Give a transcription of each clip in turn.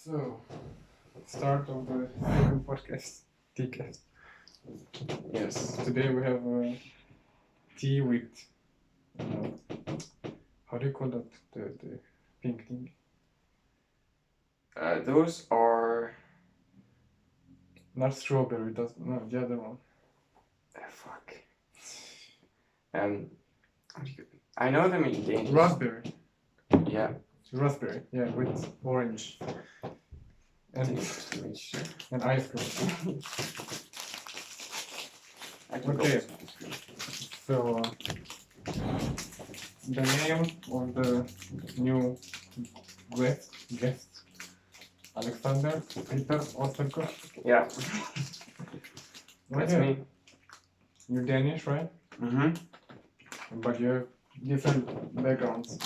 So, start of the second podcast, TeaCast. Yes. Today we have tea with, how do you call that, the pink thing? Those are. Not strawberry, no, the other one. Fuck. I know them in Danish. Raspberry. Yeah. Raspberry, yeah, with orange. And ice cream. Okay. So, the name of the new guest, Alexander Peter Osterko. Yeah. That's me. You're Danish, right? Mm-hmm. But you have different backgrounds.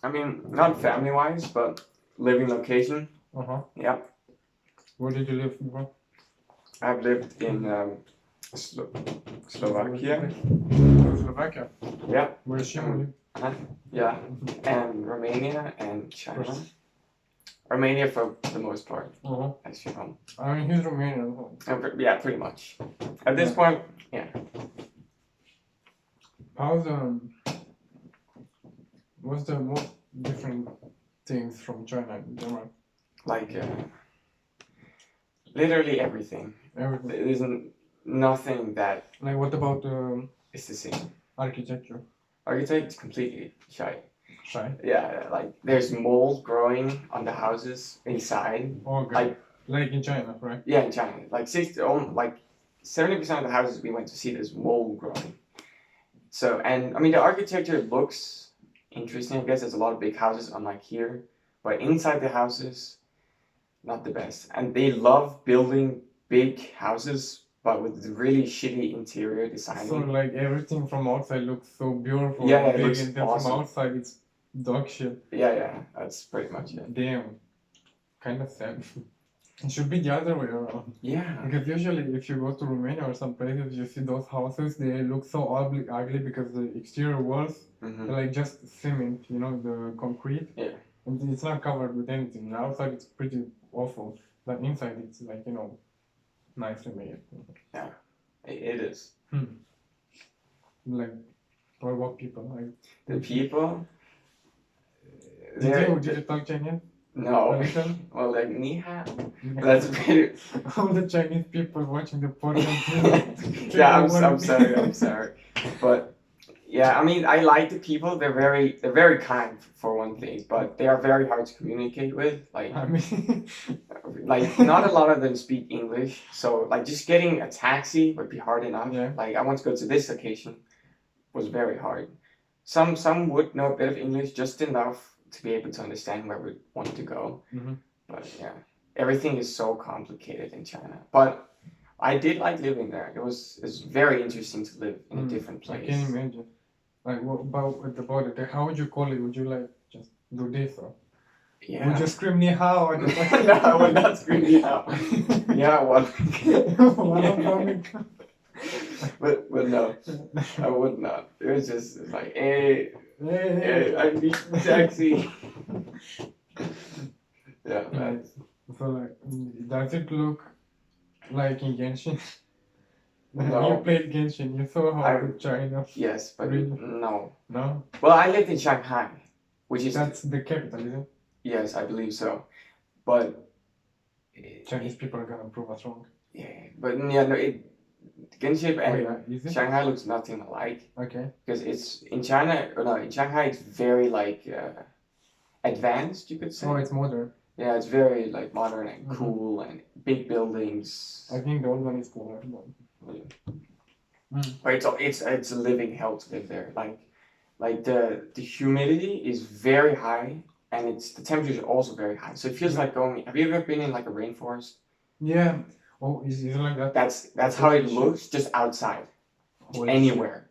I mean, not family-wise, but living location. Uh-huh. Yeah. Where did you live before? I've lived in Slovakia. Slovakia? Yeah. Where is Shimon? Yeah. And Romania and China. Romania for the most part. Uh-huh. As you know. I mean, he's Romanian. Yeah, pretty much. At this point, yeah. What's the most different things from China in general? Like, literally everything. Everything. There isn't nothing that. Like, what about it's the same. Architecture? Architect's completely shy. Shy? Yeah, like there's mold growing on the houses inside. Oh, okay. Like in China, right? Yeah, in China. Like 70% of the houses we went to see, there's mold growing. So, and I mean, the architecture looks interesting. I guess there's a lot of big houses, unlike here. But inside the houses, not the best. And they love building big houses, but with really shitty interior design. So, like, everything from outside looks so beautiful. Yeah, big, it looks and then awesome. from outside, it's dog shit. Yeah, that's pretty much it. Damn. Kind of sad. It should be the other way around. Yeah. Because usually if you go to Romania or some places, you see those houses, they look so ugly because the exterior walls are like just cement, you know, the concrete. Yeah. And it's not covered with anything. The outside it's pretty awful. But inside it's like, you know, nicely made. Yeah, it is. Like, what about people? Like the people? Did you talk Chinese? No. Well, like, ni hao. That's pretty. All the Chinese people watching the podcast. Yeah, I'm sorry. But yeah, I mean, I like the people. They're very kind for one thing, but they are very hard to communicate with. Like, I mean, like not a lot of them speak English, so like just getting a taxi would be hard enough. Yeah. Like, I want to go to this location was very hard. Some would know a bit of English, just enough to be able to understand where we want to go. But yeah, everything is so complicated in China. But I did like living there. It's very interesting to live in a different place. I can imagine. Like, what about it? How would you call it? Would you like just do this or? Yeah. Would you scream ni hao? Or just like... No, I would not scream ni hao. Yeah, well. But no, I would not. It was just like, hey, I need a taxi. Yeah, man. So like, does it look like in Genshin? No. You played Genshin, you saw how to China. Yes, but really? No. No? Well, I lived in Shanghai, which is... That's the capital, isn't it? Yes, I believe so. But... Chinese people are gonna prove us wrong. Yeah, but yeah, no, Genshin and Shanghai looks nothing alike. Okay. Because it's in China, or no, in Shanghai it's very like advanced, you could say. Oh, it's modern. Yeah, it's very like modern and cool and big buildings. I think the old one is cooler. But it's a living hell to live there. Like the humidity is very high and the temperature is also very high. So it feels like going. Have you ever been in like a rainforest? Yeah. Oh, is it like that? That's how it looks, just outside, anywhere.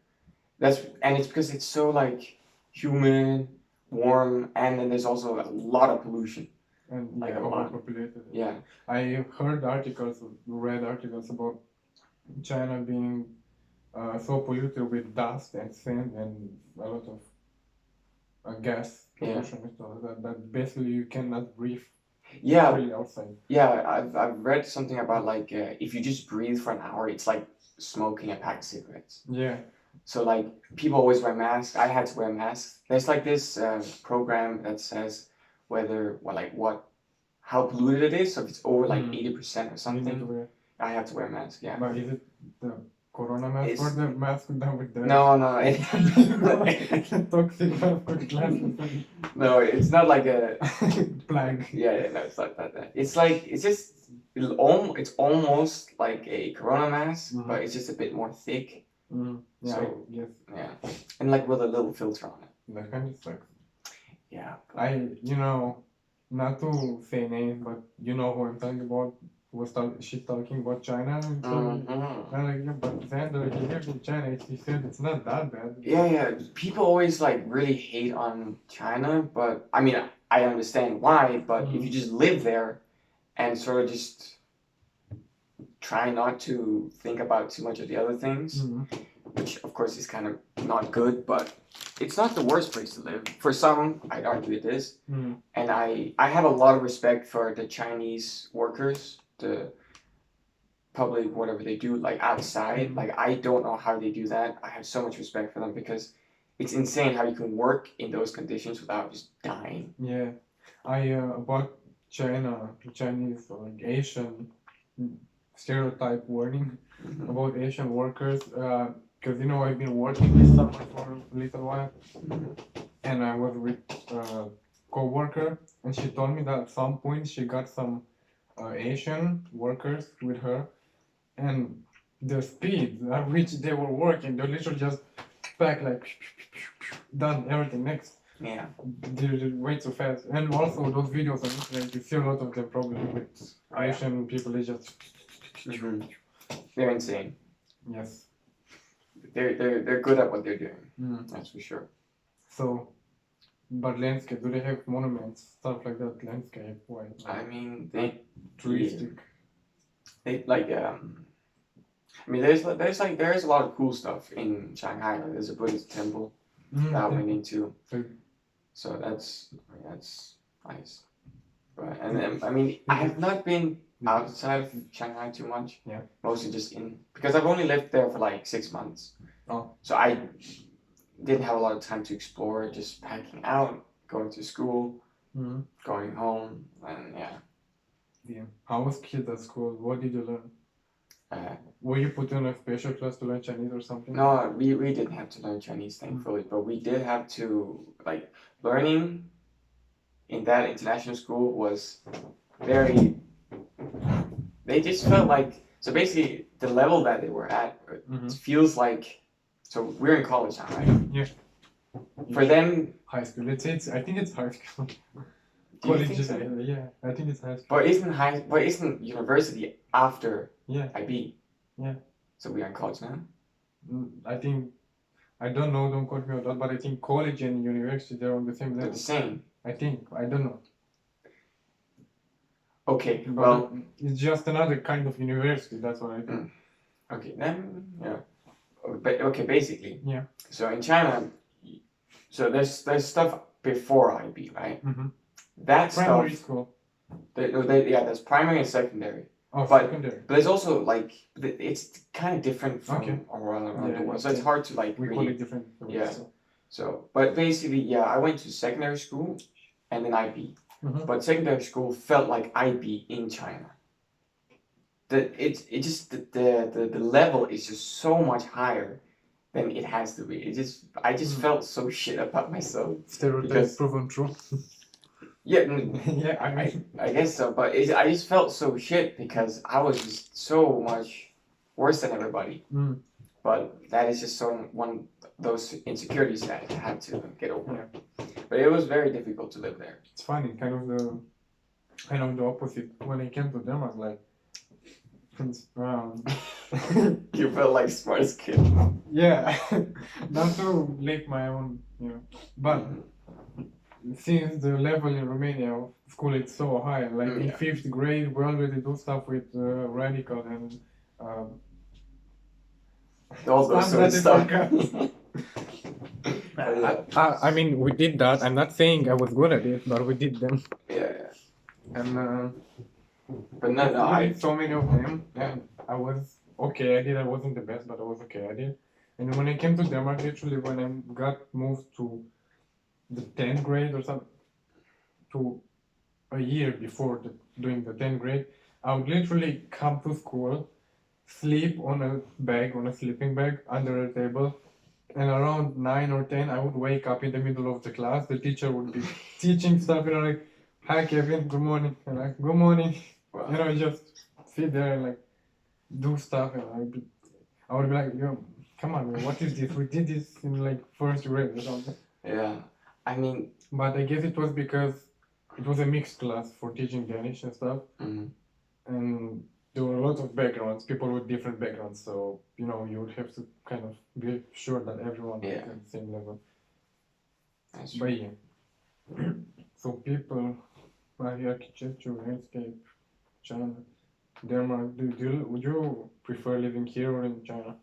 And it's because it's so like humid, warm, and then there's also a lot of pollution. And like overpopulated. Yeah. I read articles about China being so polluted with dust and sand and a lot of gas pollution and stuff like that basically you cannot breathe Yeah, really outside. yeah. I've read something about like if you just breathe for an hour, it's like smoking a pack of cigarettes. Yeah. So like people always wear masks. I had to wear masks. There's like this program that says whether how polluted it is. So if it's over like 80% or You need to something, wear. I have to wear a mask. Yeah. But is it the corona mask It's- or the mask that with the No, no, toxic mask with glasses no. It's not like a. and plague? Yeah, no, it's not that. It's like it's almost like a corona mask, but it's just a bit more thick. Yeah, So- yes, Yeah, and like with a little filter on it. that kind of sucks. Yeah. Not to say names, but you know who I'm talking about. She's talking about China and so. Mhm. I'm like, yeah, but Xander, he lived in China. He said it's not that bad. Yeah. People always like really hate on China, but I mean, I understand why. But if you just live there and sort of just try not to think about too much of the other things, which of course is kind of not good, but it's not the worst place to live. For some, I'd argue it is. And I have a lot of respect for the Chinese workers, the public, whatever they do, like outside. Like I don't know how they do that. I have so much respect for them because it's insane how you can work in those conditions without just dying. Yeah, about China, Chinese or like Asian stereotype warning about Asian workers. Because I've been working this summer for a little while, and I was with a co-worker, and she told me that at some point she got some Asian workers with her, and the speed at which they were working, they literally just pack like done everything next. Yeah. They're way too fast. And also those videos on internet, you see a lot of them probably with Asian people. They just They're insane. yes. They're good at what they're doing. That's for sure. So, but landscape, do they have monuments, stuff like that? Landscape wise? I mean, they Touristic. like I mean, there's a lot of cool stuff in Shanghai. Like, there's a Buddhist temple that I went into, so that's nice. But and then, I mean, I have not been outside of Shanghai too much. Yeah. Mostly just because I've only lived there for like 6 months. Oh. So I didn't have a lot of time to explore. Just packing out, going to school, going home, and yeah. Yeah. How was kids at school? What did you learn? Were you put in a special class to learn Chinese or something? No, we didn't have to learn Chinese, thankfully, but we did have to, like, learning in that international school was very, they just felt like, so basically the level that they were at, it feels like, so we're in college now, right? Yeah. For them, high school. I think it's high school. do you think so? Yeah, I think it's high school. But isn't university after Yeah. IB? Yeah. So we are in college now? I think, I don't know, don't quote me on that, but I think college and university, they're on the same They're level. the same. I think, I don't know. Okay, But well, it's just another kind of university, that's what I think. okay, then, yeah. Okay, basically. Yeah. So in China, so there's stuff before IB, right? That Primary stuff, school. there's primary and secondary. Oh, But- secondary. But there's also like, it's kind of different from around the world. So it's hard to like We call really, it different. Yeah. So, but basically, yeah, I went to secondary school and then IB. But secondary school felt like IB in China. The level is just so much higher than it has to be. I just felt so shit about myself. Stereotype Because- proven true. Yeah, Yeah, I mean, I guess so. But I just felt so shit because I was just so much worse than everybody. But that is just one of those insecurities that I had to get over. But it was very difficult to live there. it's funny, kind of the opposite. When I came to Denmark, like, You felt like smartest kid. yeah, not to lick my own, but since the level in Romania of school is so high, like in 5th grade, we already do stuff with radical and All those sort of stuff. I mean, we did that. I'm not saying I was good at it, but we did them. Yeah. And But no, I did so many of them, and I was okay at it. I wasn't the best, but I was okay at it. And when I came to Denmark, literally when I got moved to the 10th grade or something, to a year before doing the 10th grade, I would literally come to school, sleep on a bag, on a sleeping bag under a table, and around 9 or 10, I would wake up in the middle of the class. The teacher would be teaching stuff, like, hi Kevin, good morning, and like, good morning, wow. just sit there and like do stuff, and I would be like, yo, come on, man, what is this? We did this in like first grade or something. Yeah, I mean, But I guess it was because it was a mixed class for teaching Danish and stuff, and there were a lot of backgrounds, people with different backgrounds, so you would have to kind of be sure that everyone was Yeah. at the same level. that's But true. yeah, so people, architecture, landscape, China, Denmark. Would you prefer living here or in China?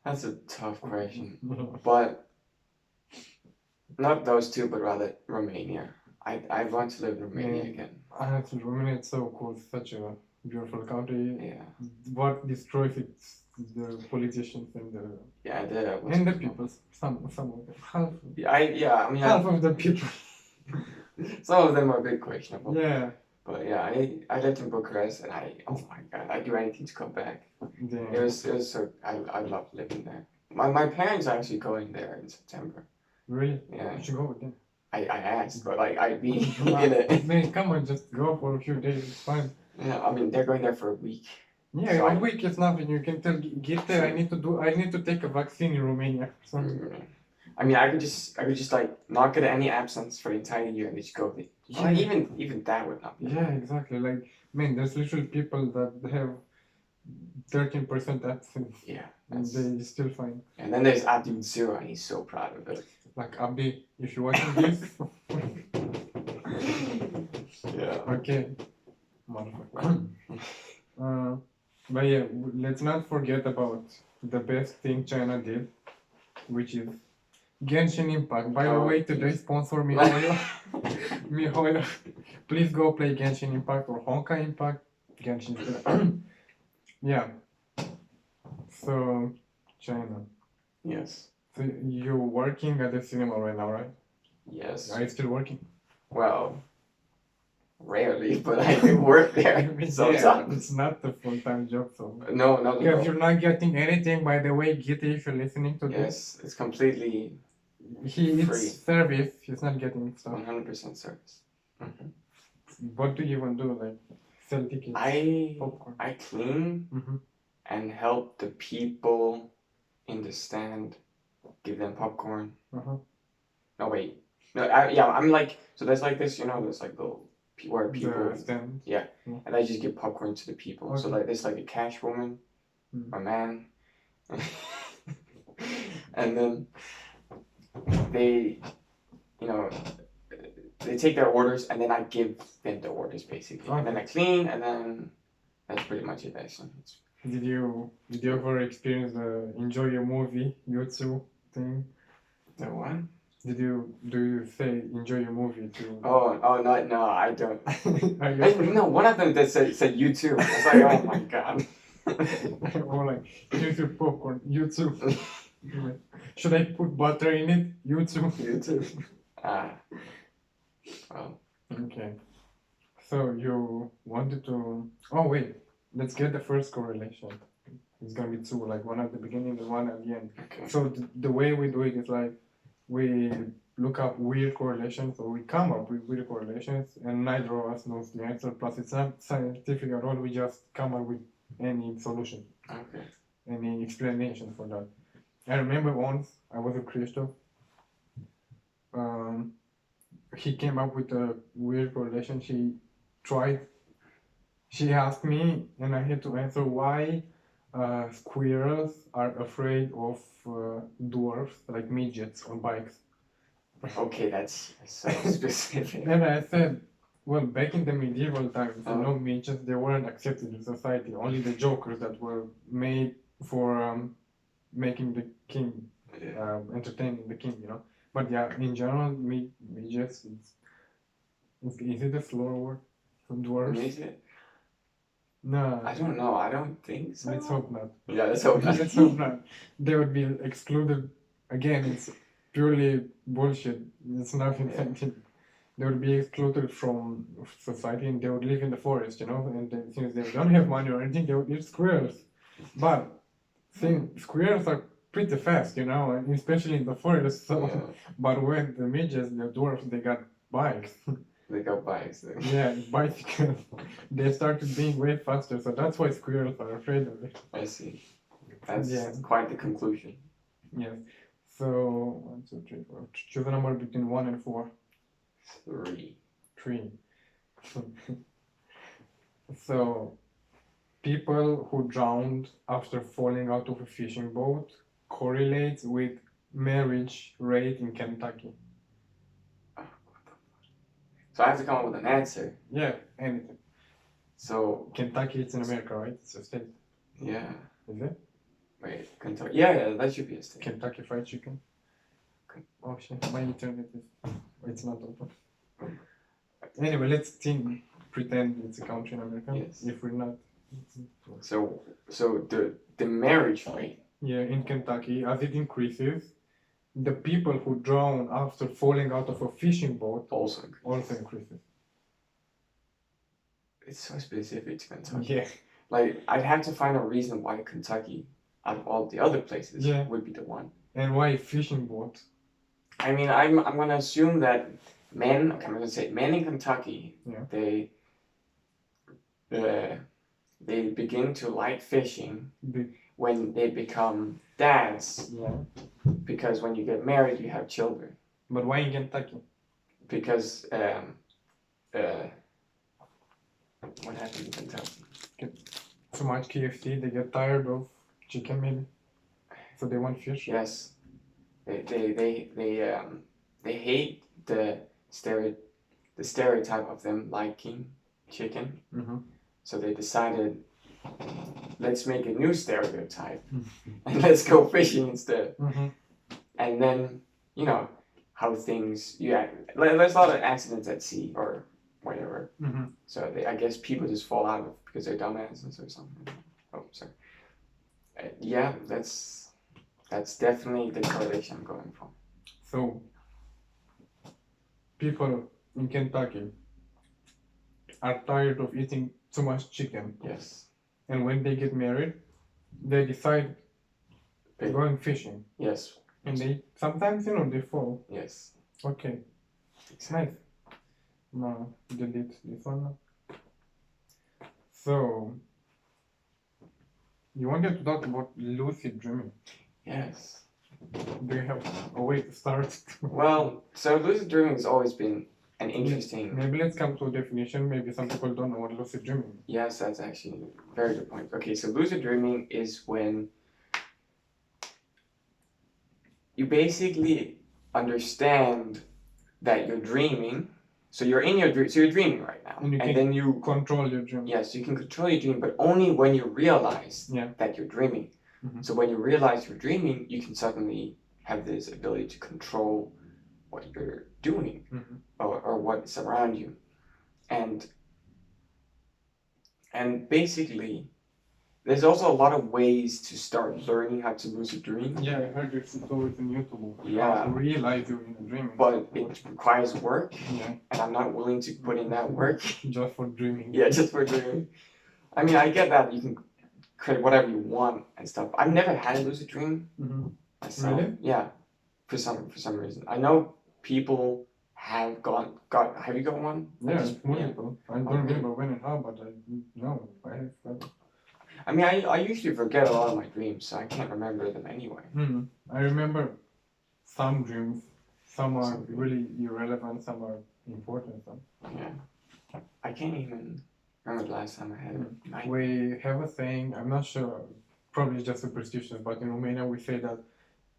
That's a tough question, but not those two, but rather Romania. I want to live in Romania Yeah. again. Honestly, Romania is so cool. It's such a beautiful country. Yeah. What destroys it, the politicians and the Yeah, and the people. Some of them. Half. Yeah, I mean, Half of the people. some of them are a bit questionable. Yeah. But yeah, I lived in Bucharest, and oh my god, I'd do anything to come back. Damn. It was so I loved living there. My parents are actually going there in September. Really? Yeah. You should go with them. I asked, but like I'd be in it. Man, come on, just go for a few days. It's fine. Yeah, I mean they're going there for a week. Yeah, So a week is nothing. You can tell, get there. I need to take a vaccine in Romania. I mean, I could just like not get any absence for the entire year and just go there. Yeah. Even that would not be. Yeah, exactly. Like, man, there's literally people that have 13% absence. Yeah. And they still fine. And then there's Abdi with 0, and he's so proud of it. Like, Abdi, if you're watching this. Yeah. Okay. Motherfucker. But yeah, let's not forget about the best thing China did, which is Genshin Impact. By the way, today's sponsor MiHoYo. MiHoYo. Please go play Genshin Impact or Honkai Impact. Genshin. Yeah. So, China. Yes. So you're working at the cinema right now, right? Yes. Are you still working? Well, rarely, but I do work there sometimes. Yeah, it's not a full-time job, so. No. If you're not getting anything, by the way, Gita, if you're listening to this. Yes, it's completely It's free. Service. He's not getting stuff. 100% service. Mm-hmm. What do you even do? Like sell tickets? Popcorn. I clean and help the people in the stand. Give them popcorn. No wait. No, I'm like, so there's like this, there's like the where people The stand. Yeah. And I just give popcorn to the people. Okay. So like there's like a cash woman, a man, and then they, they take their orders, and then I give them the orders basically, and then I clean, and then that's pretty much it. Actually. Did you ever experience the enjoy your movie YouTube thing? The what? Do you say enjoy your movie too? Oh no, I don't. No, one of them that said YouTube. I was like, oh my god. Or like YouTube popcorn, YouTube. Should I put butter in it? YouTube. Well. Okay. So you wanted to. Oh wait, let's get the first correlation. It's gonna be two, like one at the beginning and one at the end. Okay. So the way we do it is like we look up weird correlations, or we come up with weird correlations, and neither of us knows the answer. Plus, it's not scientific at all. We just come up with any solution. Okay. Any explanation for that. I remember once I was with Christoph. He came up with a weird correlation. She asked me, and I had to answer why squirrels are afraid of dwarfs, like midgets, on bikes. Okay, that's so specific. And I said, well, back in the medieval times, midgets, they weren't accepted in society. Only the jokers that were made for making the king, entertaining the king, But yeah, in general, midgets, Is it a slower word? Dwarf? Is it? No. I don't know. I don't think so. Let's hope not. Yeah, let's hope not. Let's hope not. They would be excluded. Again, it's purely bullshit. It's nothing. Yeah. They would be excluded from society and they would live in the forest, you know. And then, since they don't have money or anything, they would eat squirrels. But squirrels are pretty fast, you know, and especially in the forest. So, Yeah. but when the midgets, the dwarfs, they got bikes. They got bikes there. Yeah, bicycles. They started being way faster, so that's why squirrels are afraid of it. I see. That's Yeah. quite the conclusion. Yes. So 1, 2, 3, 4. Choose a number between 1 and 4. 3. 3. So people who drowned after falling out of a fishing boat correlates with marriage rate in Kentucky. So I have to come up with an answer. Yeah, anything. So Kentucky, it's in America, right? It's a state. yeah. Is it? Wait, Kentucky. Yeah, that should be a state. Kentucky Fried Chicken. Oh shit, my internet is. It's not open. Anyway, let's pretend it's a country in America. Yes. If we're not. So the marriage rate. Yeah, in Kentucky, as it increases, the people who drown after falling out of a fishing boat Also increases. also increases. It's so specific to Kentucky. Yeah. Like I'd have to find a reason why Kentucky, out of all the other places, Yeah. would be the one. And why fishing boat? I mean, I'm gonna assume that men. Okay, I'm gonna say men in Kentucky. Yeah. They begin to like fishing Big. when they become dads. Yeah. Because when you get married, you have children. But why in Kentucky? Because what happened in Kentucky? So much KFC, they get tired of chicken maybe, so they want fish. Yes, they hate the stereotype of them liking chicken. Mm-hmm. So they decided, let's make a new stereotype and let's go fishing instead. Mm-hmm. And then how things there's a lot of accidents at sea or whatever. Mm-hmm. So I guess people just fall out of because they're dumbasses or something. Oh, sorry. Yeah, that's definitely the correlation I'm going from. So people in Kentucky are tired of eating too much chicken. Yes. And when they get married, they decide going fishing. Yes. And they sometimes they fall. Yes. Okay. It's nice. No, delete this one now. So you wanted to talk about lucid dreaming. Yes. Do you have a way to start? Well, so lucid dreaming has always been an interesting. Maybe let's come to a definition. Maybe some people don't know what lucid dreaming is. Yes, that's actually a very good point. Okay, so lucid dreaming is when you basically understand that you're dreaming. So you're in your dream. So you're dreaming right now, and then you control your dream. Yes, you can control your dream, but only when you realize Yeah. that you're dreaming. Mm-hmm. So when you realize you're dreaming, you can suddenly have this ability to control what you're doing, mm-hmm. or what's around you, and basically, there's also a lot of ways to start learning how to lucid dream. Yeah, I heard it's always in YouTube. Yeah. How to realize you're in a dream. But it requires work, Yeah. and I'm not willing to put in that work. Just for dreaming. Yeah, just for dreaming. I mean, I get that you can create whatever you want and stuff. I've never had a lucid dream Mm-hmm. myself. Really? Yeah, for some reason. I know people have got. Have you got one? Yeah, multiple. I don't Okay. remember when and how, but I know I have that. I mean, I usually forget a lot of my dreams, so I can't remember them anyway. I remember some dreams. Some are Some- really irrelevant, some are important. Yeah, I can't even remember the last time I had a night. We have a saying, I'm not sure, probably just superstitious, but in Romania we say that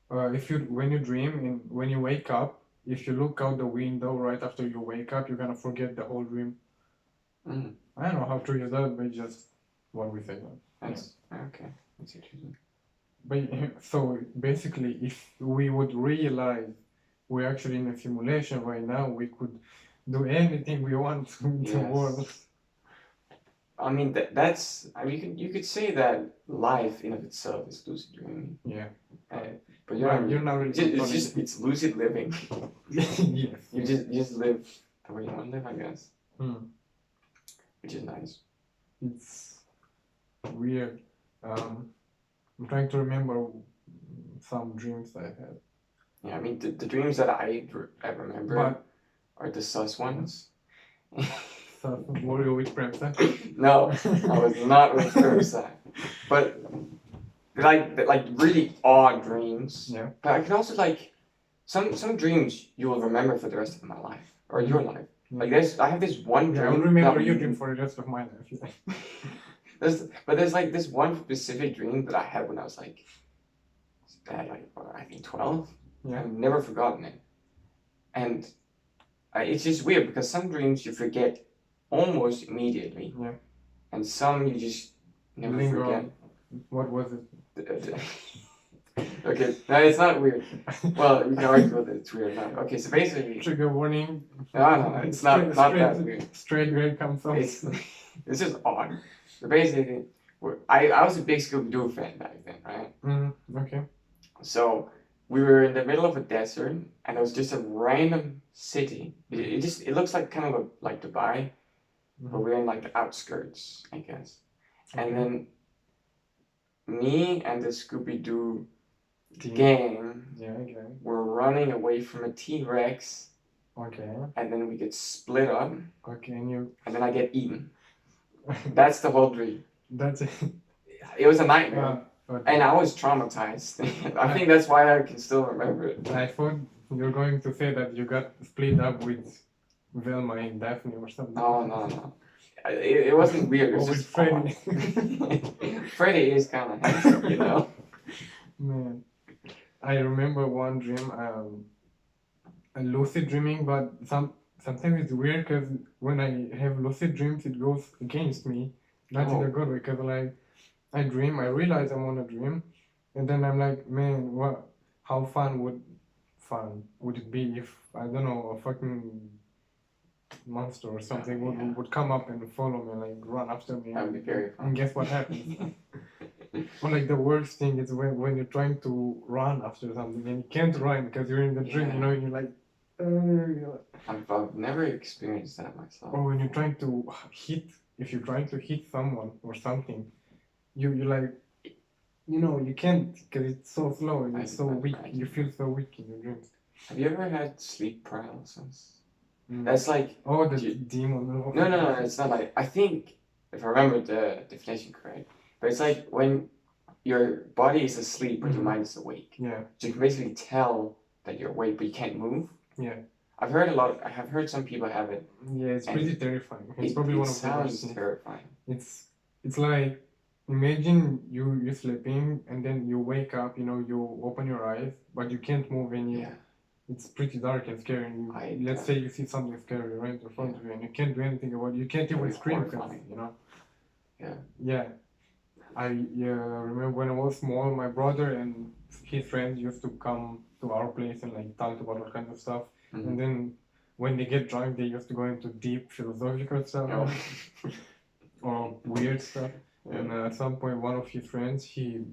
when you dream and when you wake up, if you look out the window right after you wake up, you're gonna forget the whole dream. Mm. I don't know how true is that, but just what we say. That's okay. That's interesting. But so basically, if we would realize we're actually in a simulation right now, we could do anything we want in the Yes. world. I mean that's I mean you could say that life in of itself is lucid dreaming. Yeah. But You're not really it's just it's lucid living. yes. You just live the way you want to live, I guess. Hmm. Which is nice. It's weird. I'm trying to remember some dreams I had. Yeah, I mean the dreams that I remember But are the sus ones. so, were you with Premsa? No, I was not with Premsa. But like really odd dreams. Yeah. But I can also like some dreams you will remember for the rest of my life or your life. Like I have this one Yeah, dream. I will remember that your dream for the rest of my life. there's like this one specific dream that I had when I was like I think 12. Yeah. I've never forgotten it. And it's just weird because some dreams you forget almost immediately. Yeah. And some you just never Linger forget. on. What was it? Okay, no, it's not weird. Well, you can argue whether it's weird or not. Okay, so basically, Trigger warning. no, it's not that weird. Straight grade comes off. It's just odd. So basically, I was a big Scooby-Doo fan back then, right? Okay. So we were in the middle of a desert, and it was just a random city. It looks like kind of like Dubai, but we're in like the outskirts, I guess. Okay. And then me and the Scooby-Doo gang were running away from a T-Rex. Okay. And then we get split up. Okay, and then I get eaten. That's the whole dream. That's it. It was a nightmare. And I was traumatized. I think that's why I can still remember it. I thought you were going to say that you got split up with Velma and Daphne or something. No. It wasn't weird. It was just Freddy. Freddy is kind of handsome, you know. Man, I remember one dream, a lucid dreaming, but sometimes it's weird because when I have lucid dreams, it goes against me, not in a good way. Because like I dream, I realize I'm on a dream, and then I'm like, man, how fun would it be if I don't know a fucking monster or something would come up and follow me, like run after me. That would be very fun. And guess what happens? Or like the worst thing is when you're trying to run after something and you can't run because you're in the dream, you know, and you're like, I've never experienced that myself. or when you're trying to if you're trying to hit someone or something, you like, you know, you can't because it's so slow and it's so weak. You feel so weak in your dreams. Have you ever had sleep paralysis? That's like the demon. No, it's not like I think if I remember the definition correct, but it's like when your body is asleep but your mind is awake. Yeah. So you can basically tell that you're awake but you can't move. Yeah. I have heard some people have it. Yeah, it's pretty terrifying. It's probably one of the worst. Sounds terrifying. It's like imagine you're sleeping and then you wake up, you know, you open your eyes but you can't move and it's pretty dark and scary. And let's say you see something scary right in front of you and you can't do anything about it. You can't even scream because, you know. Yeah. Yeah. I remember when I was small, my brother and his friends used to come to our place and like talk about all kinds of stuff. Mm-hmm. And then when they get drunk, they used to go into deep philosophical stuff or weird stuff. Yeah. And at some point, one of his friends, he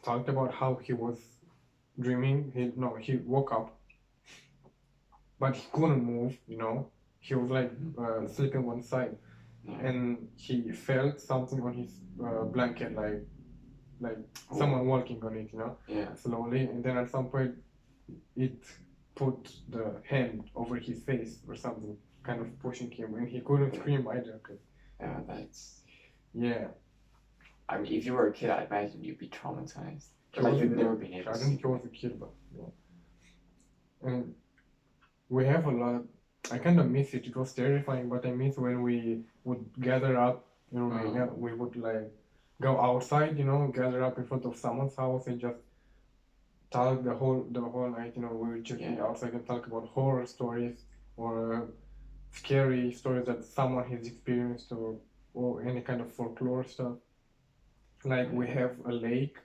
talked about how he was dreaming. He woke up, but he couldn't move, you know. He was like sleeping one side. And he felt something on his blanket, like someone walking on it, you know, slowly. And then at some point, it put the hand over his face or something, kind of pushing him, and he couldn't scream either. Yeah. I mean, if you were a kid, I imagine you'd be traumatized. Like you'd never been able to. I don't think he was a kid, but yeah. And we have a lot. I kind of miss it. It was terrifying, but I miss when we would gather up in Romania. We would like go outside, you know, gather up in front of someone's house and just talk the whole night. You know, we would just be outside and talk about horror stories or scary stories that someone has experienced or any kind of folklore stuff. Like we have a lake,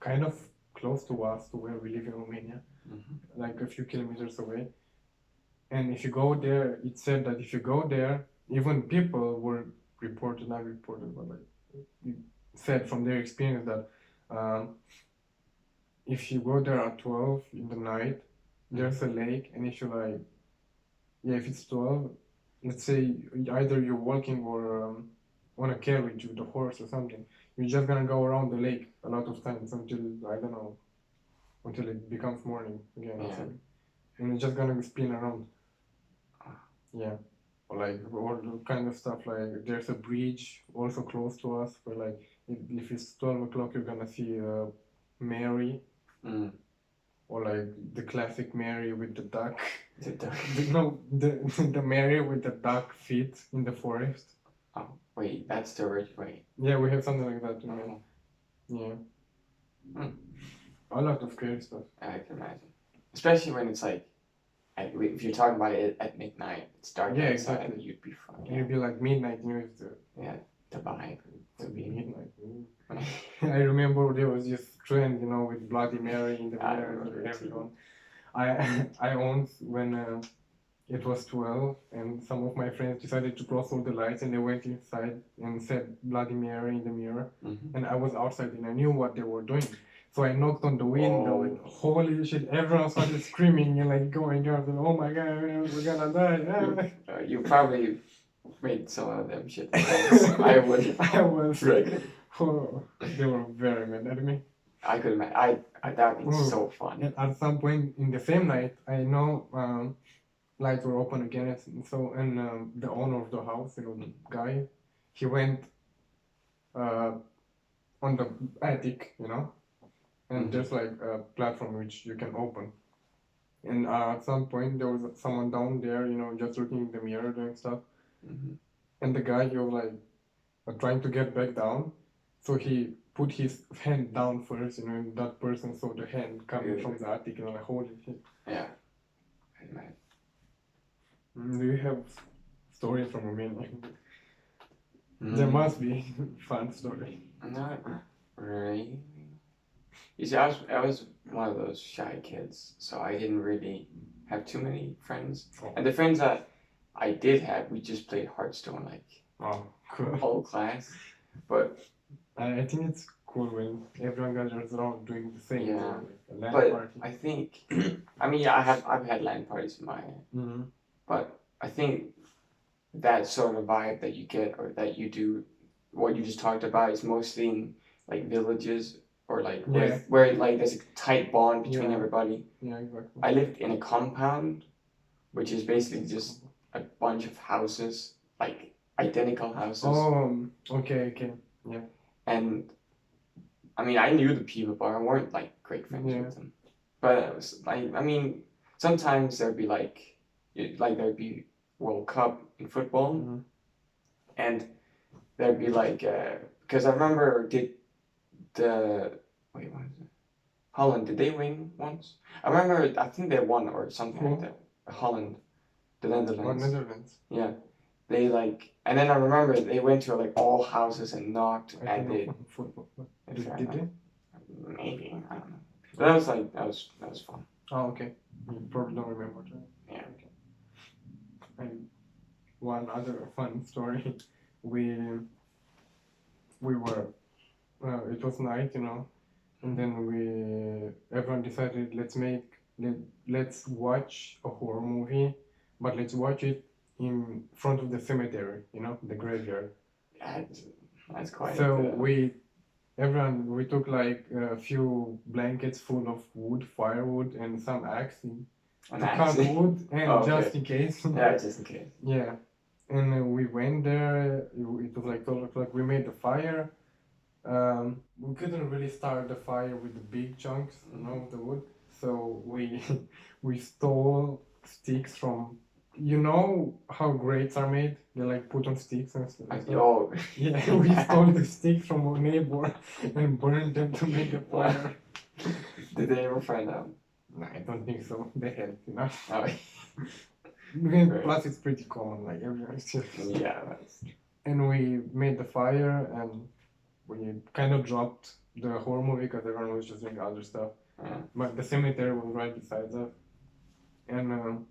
kind of close to us, to where we live in Romania, like a few kilometers away. And if you go there, it said that if you go there, even people were reported, not reported, but like it said from their experience that if you go there at 12 in the night, there's a lake, and if you like, yeah, if it's 12, let's say either you're walking or on a carriage with a horse or something, you're just gonna go around the lake a lot of times until, I don't know, until it becomes morning again. Yeah. So, and it's just gonna spin around. Yeah. Or like all the kind of stuff, like there's a bridge also close to us where like if it's 12 o'clock you're gonna see Mary, or like the classic Mary with the duck. The duck. The Mary with the duck feet in the forest. Oh, wait, that's the original. Wait. Yeah, we have something like that too. Oh. Yeah. Hmm. A lot of scary stuff. I can imagine. Especially when it's like, if you're talking about it at midnight, it's dark Yeah, outside, exactly. you'd be fine. It'd be like midnight news. Yeah, the vibe. To be midnight. Mm. I remember there was this trend, you know, with Bloody Mary in the I mirror remember and it everyone. I once, when it was 12 and some of my friends decided to close all the lights and they went inside and said Bloody Mary in the mirror, and I was outside and I knew what they were doing. So I knocked on the window and holy shit, everyone started screaming and like going out and oh my god, we're gonna die. You probably made some of them shit. I would. I was. Right. Oh, they were very mad at me. I could imagine. That would be so fun. And at some point in the same night, I know lights were open again, and the owner of the house, you know, the guy, he went on the attic, you know, and there's like a platform which you can open. And at some point there was someone down there, you know, just looking in the mirror doing stuff. And the guy, he was like trying to get back down, so he put his hand down first, you know, and that person saw the hand coming from the attic, and I'm like, holy shit. Yeah. Do you have stories from Romania? There must be fun story. Not really. You see, I was one of those shy kids, so I didn't really have too many friends. And the friends that I did have, we just played Hearthstone like Cool. whole class. But I think it's cool when everyone gathers around doing the same. Yeah. Like a LAN but party. I think, I mean, I've had LAN parties in my, but I think that sort of vibe that you get or that you do, what you just talked about, is mostly in like villages or like where like there's a tight bond between everybody. Yeah, exactly. I lived in a compound, which is basically just a bunch of houses, like identical houses. Oh, okay. Yeah. And I mean, I knew the people, but I weren't like great friends with them. But it was like, I mean, sometimes there'd be like there'd be World Cup in football, and there'd be like, because I remember what is it? Holland, did they win once? I remember, I think they won or something like that. Holland, the Netherlands. Oh, Netherlands. Yeah. They like, and then I remember they went to like all houses and knocked, and they. Football. Did they? Maybe, I don't know. But that was like, that was fun. Oh, okay. You probably don't remember that. Yeah. Okay. And one other fun story, we were, it was night, you know, and then everyone decided let's watch a horror movie, but let's watch it in front of the cemetery, you know, the graveyard. That's quite. So we took like a few blankets full of wood, firewood, and some axe to cut wood, and just in case. Yeah, just in case. Yeah, and we went there. It was like 12 o'clock. We made the fire. We couldn't really start the fire with the big chunks, you know, of the wood. So we stole sticks from. You know how grates are made? They like put on sticks and stuff. Yeah, we stole the sticks from our neighbor and burned them to make the fire. Did they ever find out? No, I don't think so. They helped, you know. Oh. Plus, it's pretty common, like everyone's just. Yeah, And we made the fire and we kind of dropped the horror movie because everyone was just doing other stuff. But the cemetery was right beside us. And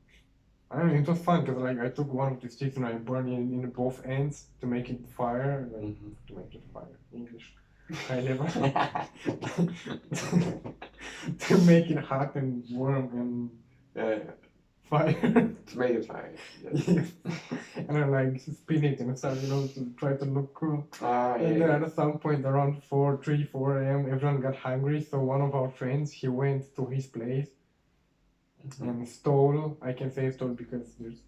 I don't know, it was fun because like I took one of the sticks and I burned it in both ends to make it fire, like Mhm. to make it fire, English, high level, to make it hot and warm and fire. Tomato fire. Yes. Yes. And I like spin it and stuff, to try to look cool. Ah, yeah. And then Yeah. at some point around 4 a.m., everyone got hungry. So one of our friends, he went to his place Mhm. and stole, I can say stole because there's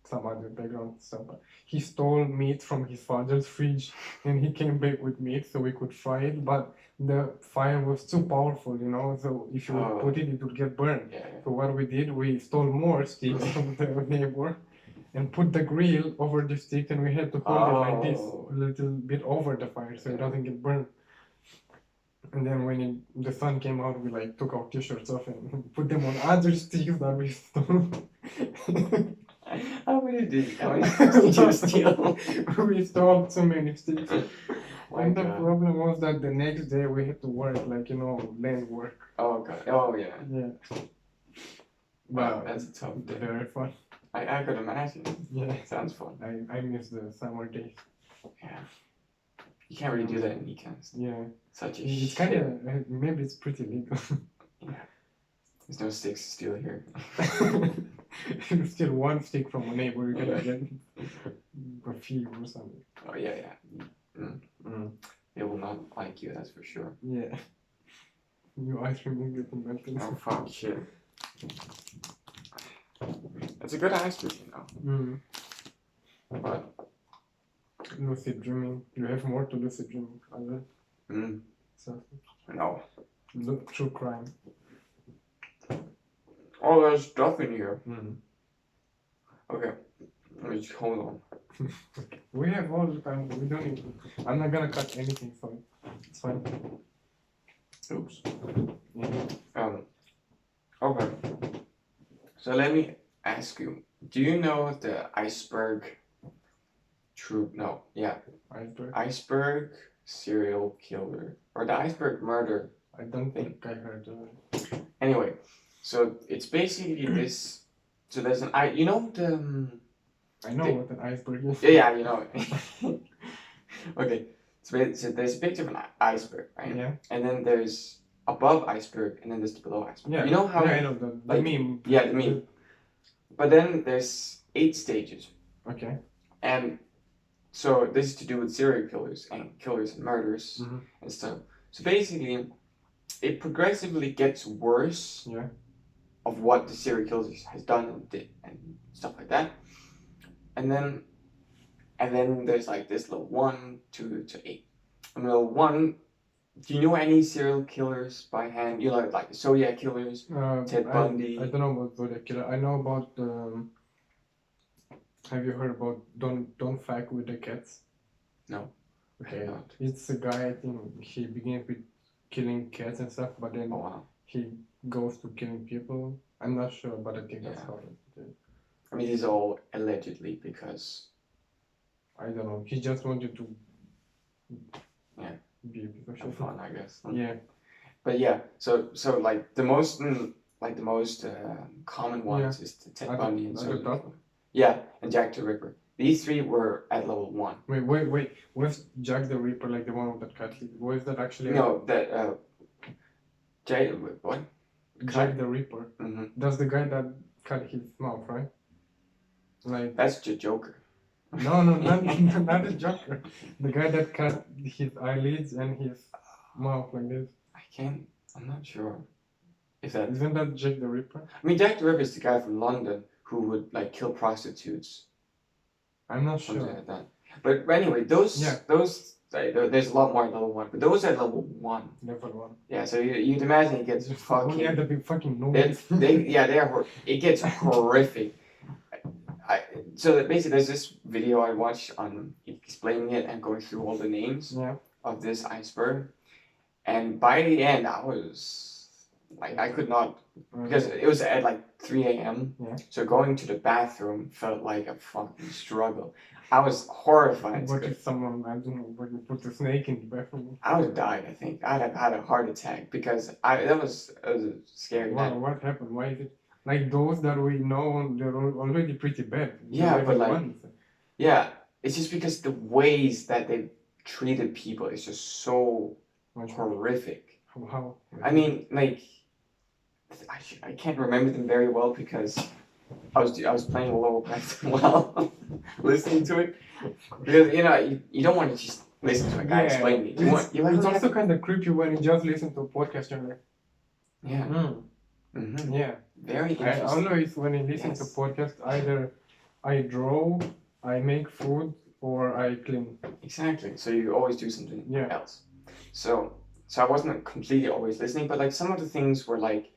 some other background stuff, but he stole meat from his father's fridge and he came back with meat so we could fry it. But the fire was too powerful, so if you would put it, it would get burned. Yeah. So what we did, we stole more sticks from the neighbor and put the grill over the stick, and we had to hold it like this, Oh. a little bit over the fire, so it doesn't get burned. And then when the sun came out, we like took our t-shirts off and put them on other sticks that we stole. How many sticks did you steal? We stole too many sticks. My And the God. problem was that the next day we had to work, like, land work. Oh God. Oh yeah. Yeah. Wow, that's a tough day. Very fun. I could imagine. Yeah. Sounds fun. I miss the summer days. Yeah. You can't really do that in Ikast. Yeah. Such a It's shit. kind of, maybe it's pretty legal. Yeah. There's no sticks to steal here. Still one stick from a neighbor, you're gonna get a fee or something. Oh yeah, yeah. They will not like you, that's for sure. Yeah. New ice cream will get melted. Oh fuck, shit. It's a good ice cream, But Lucid dreaming. You have more to lucid dreaming, other stuff. no. Look, true crime. Oh, there's stuff in here. Okay. Let me just hold on. We have all the time. We don't need to. I'm not gonna cut anything, so it's fine. Oops. Yeah. Okay. So let me ask you, do you know the iceberg troop? No, yeah. Iceberg? Iceberg serial killer. Or the iceberg murder. I don't think I heard of it. Anyway, so it's basically this. So there's an I what an iceberg is. Yeah, you know it. Okay, so there's a picture of an iceberg, right? Yeah. And then there's above iceberg, and then there's the below iceberg. Yeah. You know how? Yeah, I know the meme. Yeah, the meme. But then there's 8 stages. Okay. And so this is to do with serial killers and murders and stuff. So basically, it progressively gets worse. Yeah. Of what the serial killer has done and did and stuff like that. And then there's like this level 1, 2 to 8. And level 1, do you know any serial killers by hand? You know, like the Zodiac killers, Ted Bundy. I don't know about Zodiac killer. I know about have you heard about Don't Fuck with the Cats? No. Okay. Not. It's a guy, I think he begins with killing cats and stuff, but then he goes to killing people. I'm not sure, but I think that's how it is. I mean, this is all allegedly because I don't know. He just wanted to be a bit have fun, I guess. Yeah. But yeah, so like the most common ones is the Ted Bundy and so. Yeah, and Jack the Ripper. These 3 were at level 1. Wait. Was Jack the Ripper like the one with that cat? Was that actually? No, that what? Jack the Ripper. That's the guy that cut his mouth, right? Like that's the Joker. No, not the Joker. The guy that cut his eyelids and his mouth like this. I'm not sure. Isn't that Jack the Ripper? I mean, Jack the Ripper is the guy from London who would like kill prostitutes. I'm not something sure. like that. But anyway, those there's a lot more at level 1, but those are at level 1. Level 1. Yeah, so you'd imagine it gets fucking. Yeah, the big fucking noise. It gets horrific. So basically, there's this video I watched on explaining it and going through all the names of this iceberg, and by the end, I was like, I could not, because it was at like 3 a.m. Yeah. So going to the bathroom felt like a fucking struggle. I was horrified. What if someone, I don't know, when you put a snake in the bathroom? I would have died, I think. I'd have had a heart attack because that was a scary night. What happened? Why is it? like those that we know, they're already pretty bad. Yeah, The but like, ones. yeah, it's just because the ways that they treated people is just so horrific. How? I mean, like, I can't remember them very well because I was playing World of Warcraft while listening to it. Because you don't want to just listen to a guy explain it. It's also kind of creepy when you just listen to a podcast and like, yeah. Mm-hmm. Yeah. Very interesting. I always, when I listen to podcast, either I draw, I make food, or I clean. Exactly. So you always do something else. So I wasn't completely always listening, but like some of the things were like,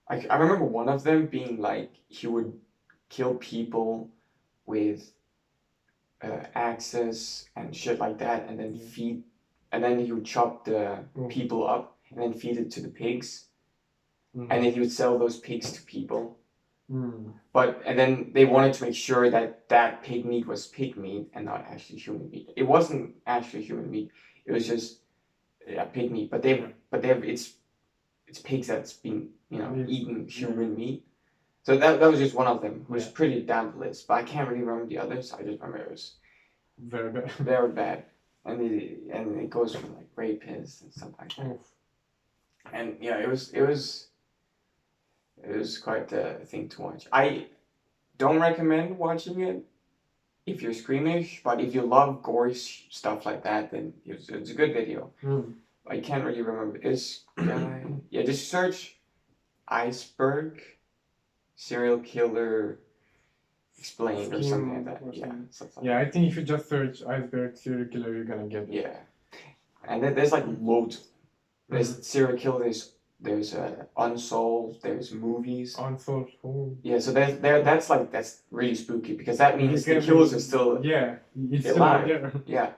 I remember one of them being like he would kill people with axes and shit like that, and then he would chop the people up and then feed it to the pigs. And then he would sell those pigs to people. And then they wanted to make sure that pig meat was pig meat and not actually human meat. It wasn't actually human meat. It was just pig meat. But it's pigs that's been eaten human meat. So that was just one of them. It was pretty down the list. But I can't really remember the others. I just remember it was very bad. Very bad. And it goes from like rapists and stuff like that. And yeah, it was quite a thing to watch. I don't recommend watching it if you're squeamish, but if you love gory stuff like that, then it's a good video. I can't really remember this guy. Yeah, just search iceberg serial killer explained or something like that. Yeah, I think if you just search iceberg serial killer, you're gonna get it. Yeah, and then there's like loads. There's serial killers. There's unsolved. There's movies. Unsolved. Yeah, so that's really spooky because that means the killers are still it's still alive. There. Yeah.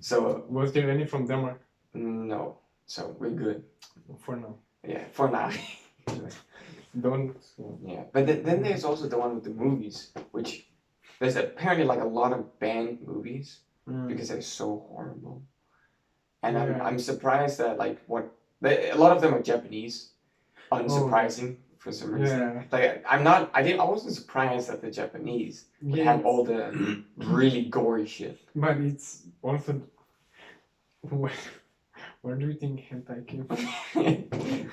So was there any from Denmark? No. So we're good. For now. Yeah, for now. Don't. Yeah, but then there's also the one with the movies, which there's apparently like a lot of banned movies because they're so horrible, and I'm surprised that like a lot of them are Japanese, unsurprising for some reason. Yeah. Like I wasn't surprised that the Japanese would have all the really gory shit. But it's also where do you think hentai came from?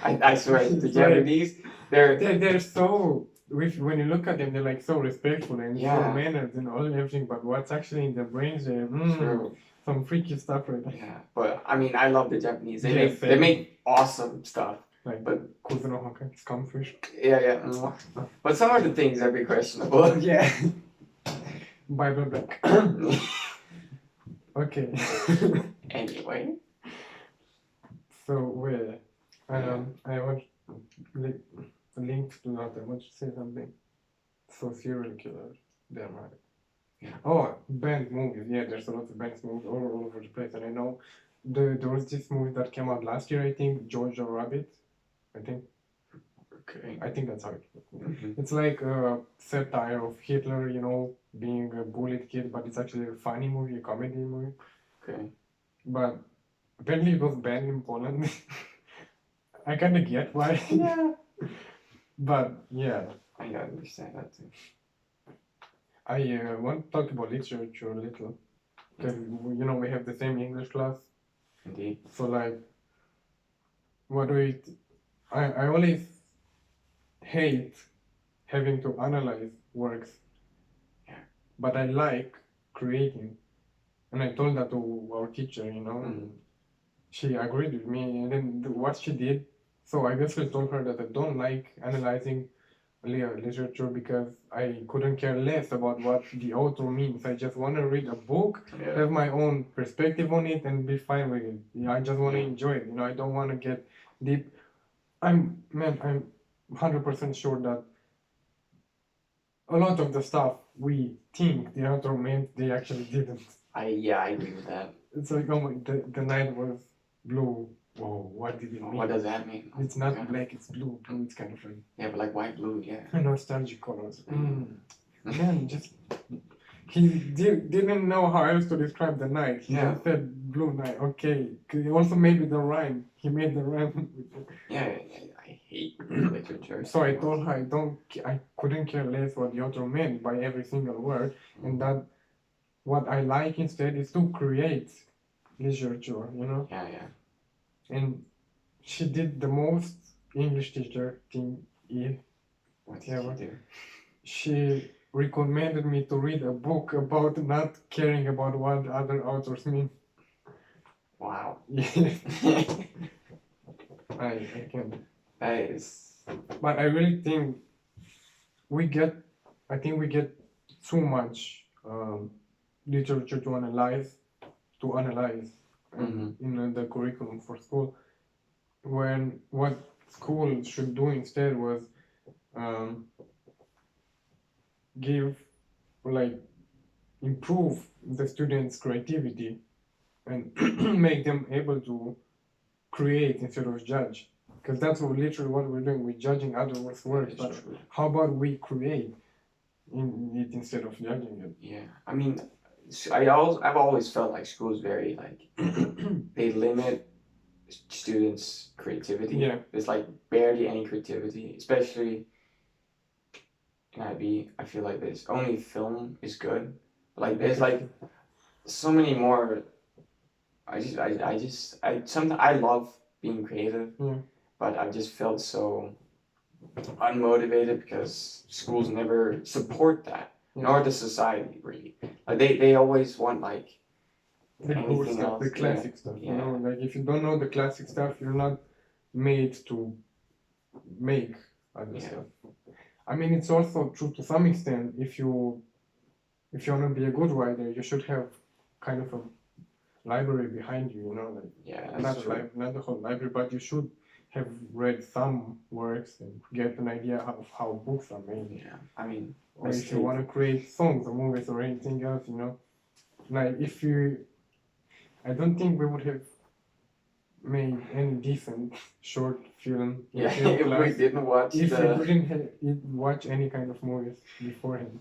I swear, the Japanese, they're so, when you look at them, they're like so respectful and so mannered and all everything. But what's actually in their brains, they're some freaky stuff right there. Yeah, but I mean, I love the Japanese. They make awesome stuff. Like, but scumfish. Yeah. But some of the things are a bit questionable. Yeah. Bible back. Okay. Anyway. So where? I want link to that. I want to say something. So serial killers, Denmark. Yeah. Oh, banned movies. Yeah, there's a lot of banned movies all over the place, and I know there was this movie that came out last year. I think Jojo Rabbit. I think. Okay. I think that's how it works. It's like a satire of Hitler, being a bullied kid, but it's actually a funny movie, a comedy movie. Okay. But apparently it was banned in Poland. I kind of get why. Yeah. But yeah. I understand that too. I want to talk about literature a little. Because, we have the same English class. Indeed. So like, I always hate having to analyze works. Yeah. But I like creating. And I told that to our teacher, She agreed with me, and then what she did, so I basically told her that I don't like analyzing literature because I couldn't care less about what the author means. I just want to read a book, have my own perspective on it, and be fine with it. I just want to enjoy it. I don't want to get deep. I'm 100% sure that a lot of the stuff we think the author meant, they actually didn't. I agree with that. It's like, the night was blue. Whoa, what did it mean? What does that mean? It's not black, it's blue. Blue, it's kind of like... Yeah, but like white, blue, yeah. Nostalgic colors. Man, he didn't know how else to describe the night. He just said blue night. Okay. Also maybe the rhyme. He made the rhyme. Yeah, I hate literature. So I told her I couldn't care less what the author meant by every single word, and that what I like instead is to create literature, you know. Yeah, yeah. And she did the most English teacher thing What did ever. you do? She recommended me to read a book about not caring about what other authors mean. Wow. Yeah, I can. That is. But I really think we get, I think we get too much literature to analyze, Mhm. in the curriculum for school. When what school should do instead was um, give, like, improve the students' creativity and make them able to create instead of judge. Because that's literally what we're doing. We're judging others' work, That but is true. how about we create in it instead of judging it? Yeah. I mean, I've always felt like schools very like they limit students' creativity. Yeah. There's like barely any creativity, especially in IB. I feel like there's only film is good. Like there's like so many more. Sometimes I love being creative, Yeah. but I've just felt so unmotivated because schools never support that, nor the society really. Like they always want like the cool anything stuff, else. the classic stuff. You know, like if you don't know the classic stuff, you're not made to make other stuff. I mean, it's also true to some extent. If you want to be a good writer, you should have kind of a library behind you. You know, like not the whole library, but you should have read some works and get an idea of how books are made. Yeah, I mean, or if you want to create songs or movies or anything else, you know, like I don't think we would have made any decent short film. Yeah, if we didn't watch if we didn't watch any kind of movies beforehand.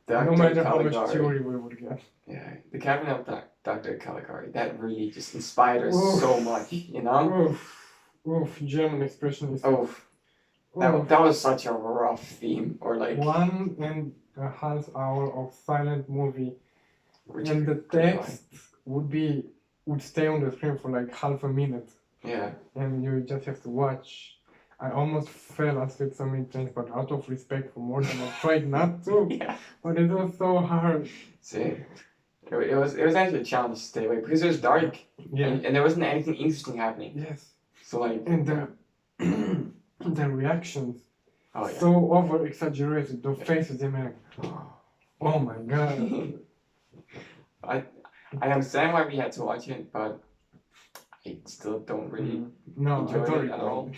No matter how much theory we would get. Yeah, the Cabinet of Dr. Caligari, that really just inspired us so much, you know? Oof, German expressionist. That was such a rough theme, or like 1.5 hour of silent movie, and the text would stay on the screen for like half a minute. Yeah. And you just have to watch. I almost fell asleep so many times, but out of respect for Morgan, I tried not to. Yeah. But it was so hard. See, it was actually a challenge to stay awake because it was dark. Yeah. And there wasn't anything interesting happening. Yes. So like. And the reactions. Oh yeah. So over exaggerated. The faces they make. Oh my god. I understand why we had to watch it, but I still don't really enjoy it at all.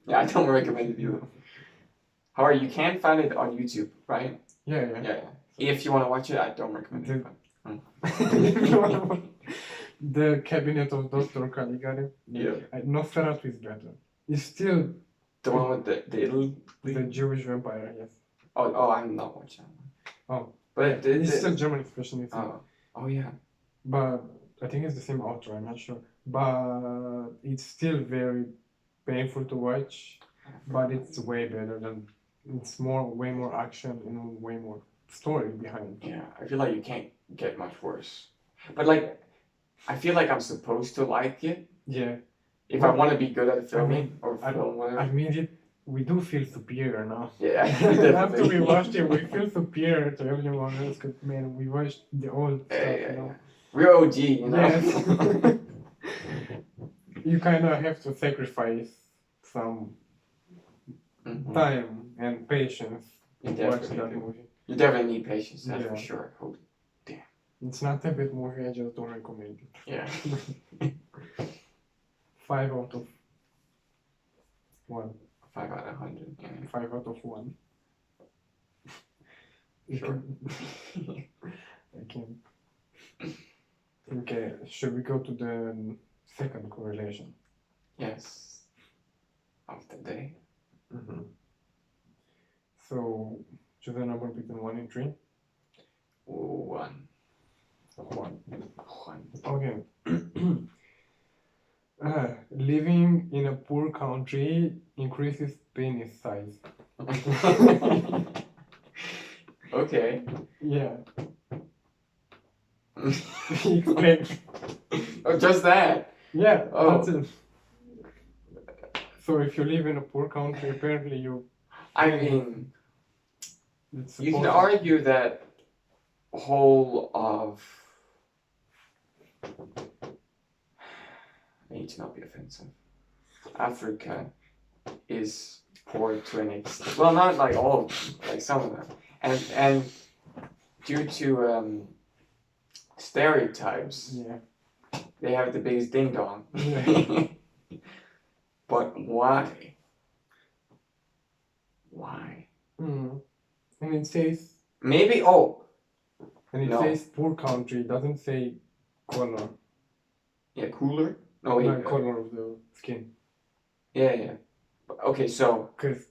Yeah, I don't recommend it either. However, you can find it on YouTube, right? Yeah. If you want to watch it, I don't recommend it. The Cabinet of Dr. Caligari. Yeah. Nosferatu is better. It's still the one with the Jewish vampire, yes. Oh, I'm not watching that one. Oh. But it's still German expressionism. Oh yeah. But I think it's the same author, I'm not sure. But it's still very painful to watch. But it's way better than it's way more action and way more story behind. Yeah, I feel like you can't get much worse. But like, I feel like I'm supposed to like it. Yeah. If I want to be good at filming or film, whatever. I mean, we do feel superior now. Yeah, after we watched it, we feel superior to everyone else. Cause man, we watched the old stuff. You know? We're OG, you know. Yes. You kind of have to sacrifice some time and patience to watch that movie. You definitely need patience, that's for sure. Oh, damn. It's not a bad movie, I just don't recommend it. Yeah. 5 out of 1. 5 out of 100. Yeah. 5 out of 1. Sure. I can. Okay, should we go to the second correlation? Yes. Of the day. So, choose a number between 1 and 3. 1. Okay. Living in a poor country increases penis size. Okay. Yeah. Explain. Oh, just that. Yeah, Oh. that's it. So if you live in a poor country, apparently you. I mean, It's you can supposed. argue that whole of. I need to not be offensive. Africa is poor to an extent. Well, not like all of them, like some of them, and due to stereotypes, Yeah. they have the biggest ding dong. Yeah. But why? Why? Mm. And it says. Maybe. Oh, And it no. says poor country. It doesn't say color. Yeah, cooler. No, wait. Like color of the skin. Yeah, yeah. Okay, so Cause.